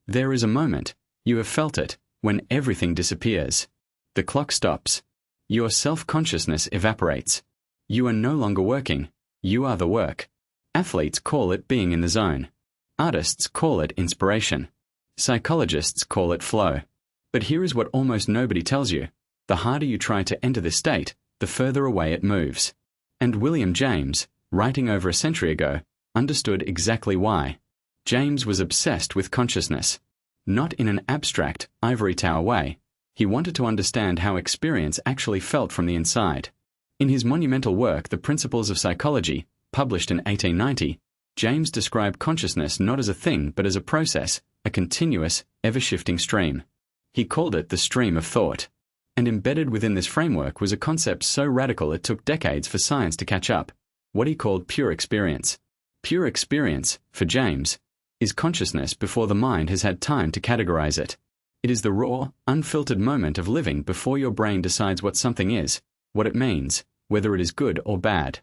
There is a moment, you have felt it, when everything disappears. The clock stops. Your self-consciousness evaporates. You are no longer working, you are the work. Athletes call it being in the zone. Artists call it inspiration. Psychologists call it flow. But here is what almost nobody tells you. The harder you try to enter this state, the further away it moves. And William James, writing over a century ago, understood exactly why. James was obsessed with consciousness. Not in an abstract, ivory tower way. He wanted to understand how experience actually felt from the inside. In his monumental work, The Principles of Psychology, published in 1890, James described consciousness not as a thing but as a process, a continuous, ever-shifting stream. He called it the stream of thought. And embedded within this framework was a concept so radical it took decades for science to catch up, what he called pure experience. Pure experience, for James, is consciousness before the mind has had time to categorize it. It is the raw, unfiltered moment of living before your brain decides what something is, what it means, whether it is good or bad.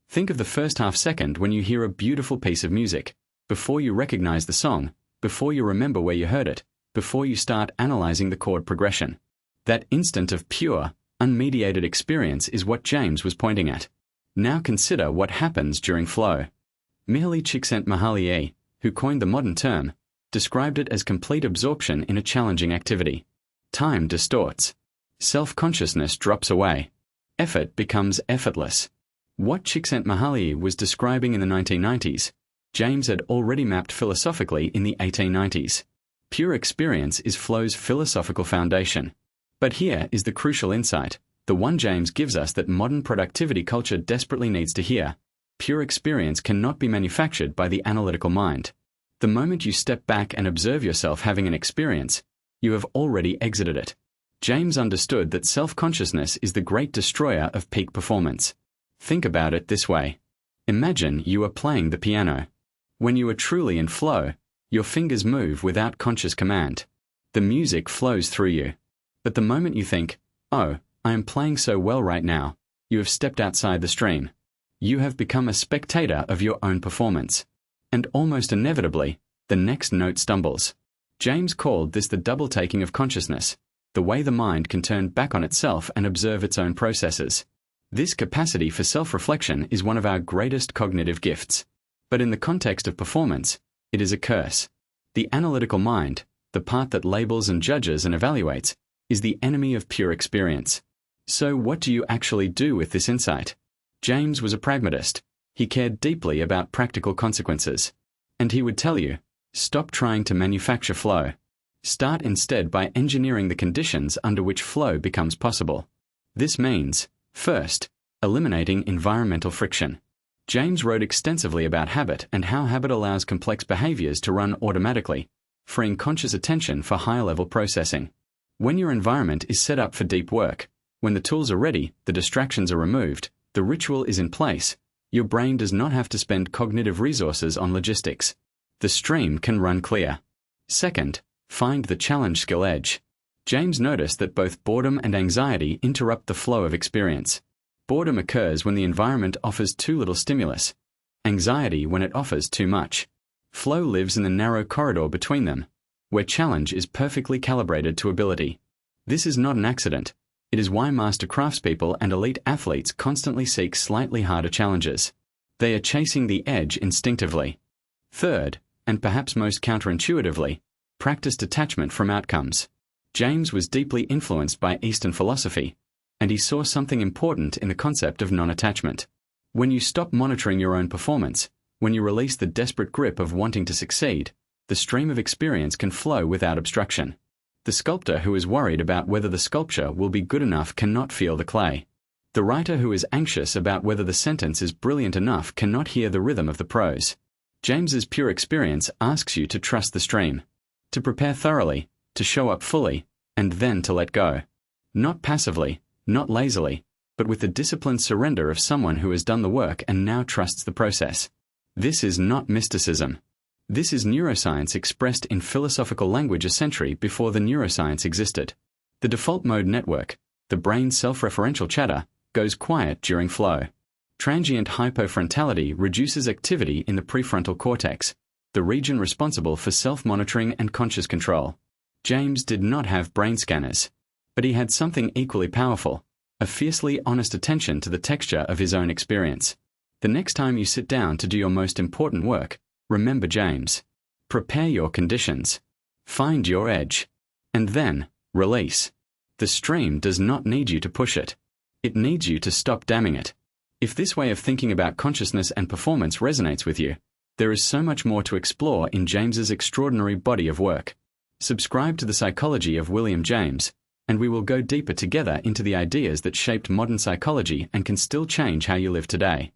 Think of the first half second when you hear a beautiful piece of music, before you recognize the song, before you remember where you heard it, before you start analyzing the chord progression. That instant of pure, unmediated experience is what James was pointing at. Now consider what happens during flow. Mihaly Csikszentmihalyi, who coined the modern term, described it as complete absorption in a challenging activity. Time distorts. Self-consciousness drops away. Effort becomes effortless. What Csikszentmihalyi was describing in the 1990s, James had already mapped philosophically in the 1890s. Pure experience is flow's philosophical foundation. But here is the crucial insight, the one James gives us that modern productivity culture desperately needs to hear. Pure experience cannot be manufactured by the analytical mind. The moment you step back and observe yourself having an experience, you have already exited it. James understood that self-consciousness is the great destroyer of peak performance. Think about it this way. Imagine you are playing the piano. When you are truly in flow, your fingers move without conscious command. The music flows through you. But the moment you think, "Oh, I am playing so well right now," you have stepped outside the stream. You have become a spectator of your own performance. And almost inevitably, the next note stumbles. James called this the double taking of consciousness, the way the mind can turn back on itself and observe its own processes. This capacity for self-reflection is one of our greatest cognitive gifts. But in the context of performance, it is a curse. The analytical mind, the part that labels and judges and evaluates, is the enemy of pure experience. So what do you actually do with this insight? James was a pragmatist. He cared deeply about practical consequences. And he would tell you, stop trying to manufacture flow. Start instead by engineering the conditions under which flow becomes possible. This means, first, eliminating environmental friction. James wrote extensively about habit and how habit allows complex behaviors to run automatically, freeing conscious attention for higher-level processing. When your environment is set up for deep work, when the tools are ready, the distractions are removed, the ritual is in place, your brain does not have to spend cognitive resources on logistics. The stream can run clear. Second, find the challenge skill edge. James noticed that both boredom and anxiety interrupt the flow of experience. Boredom occurs when the environment offers too little stimulus. Anxiety when it offers too much. Flow lives in the narrow corridor between them, where challenge is perfectly calibrated to ability. This is not an accident. It is why master craftspeople and elite athletes constantly seek slightly harder challenges. They are chasing the edge instinctively. Third, and perhaps most counterintuitively, practice detachment from outcomes. James was deeply influenced by Eastern philosophy, and he saw something important in the concept of non-attachment. When you stop monitoring your own performance, when you release the desperate grip of wanting to succeed, the stream of experience can flow without obstruction. The sculptor who is worried about whether the sculpture will be good enough cannot feel the clay. The writer who is anxious about whether the sentence is brilliant enough cannot hear the rhythm of the prose. James's pure experience asks you to trust the stream, to prepare thoroughly, to show up fully, and then to let go. Not passively, not lazily, but with the disciplined surrender of someone who has done the work and now trusts the process. This is not mysticism. This is neuroscience expressed in philosophical language a century before the neuroscience existed. The default mode network, the brain's self-referential chatter, goes quiet during flow. Transient hypofrontality reduces activity in the prefrontal cortex, the region responsible for self-monitoring and conscious control. James did not have brain scanners, but he had something equally powerful, a fiercely honest attention to the texture of his own experience. The next time you sit down to do your most important work, remember James. Prepare your conditions. Find your edge. And then, release. The stream does not need you to push it. It needs you to stop damming it. If this way of thinking about consciousness and performance resonates with you, there is so much more to explore in James's extraordinary body of work. Subscribe to The Psychology of William James, and we will go deeper together into the ideas that shaped modern psychology and can still change how you live today.